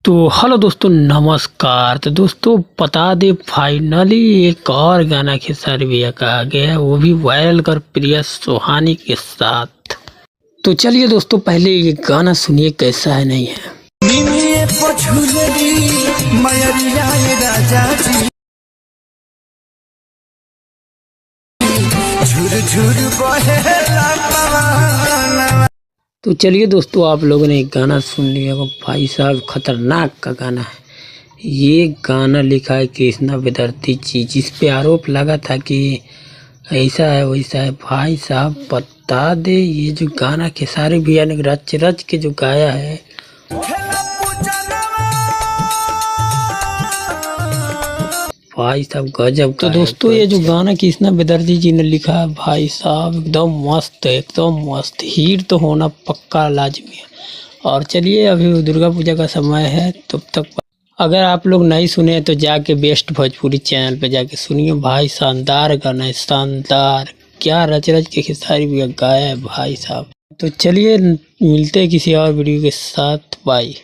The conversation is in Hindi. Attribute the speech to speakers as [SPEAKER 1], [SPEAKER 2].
[SPEAKER 1] तो हेलो दोस्तों, नमस्कार। तो दोस्तों बता दे, फाइनली एक और गाना खेसारी भैया का आ गया है, वो भी वायरल कर प्रिया सुहानी के साथ। तो चलिए दोस्तों, पहले ये गाना सुनिए कैसा है नहीं है। तो चलिए दोस्तों, आप लोगों ने एक गाना सुन लिया होगा, भाई साहब खतरनाक का गाना है। ये गाना लिखा है कृष्णा विद्यार्थी जी, जिस पे आरोप लगा था कि ऐसा है वैसा है। भाई साहब बता दे, ये जो गाना खेसारी भैया ने रच रच के जो गाया है, भाई साहब गजब। तो दोस्तों ये जो गाना कृष्णा विद्यार्थी जी ने लिखा है, भाई साहब एकदम मस्त है, एकदम मस्त। हिट तो होना पक्का लाजमी है। और चलिए, अभी दुर्गा पूजा का समय है, तब तक अगर आप लोग नहीं सुने तो जाके बेस्ट भोजपुरी चैनल पे जाके सुनिए। भाई शानदार गाना है, शानदार। क्या रच रच के खेसारी भैया गाया है भाई साहब। तो चलिए मिलते हैं किसी और वीडियो के साथ। बाय।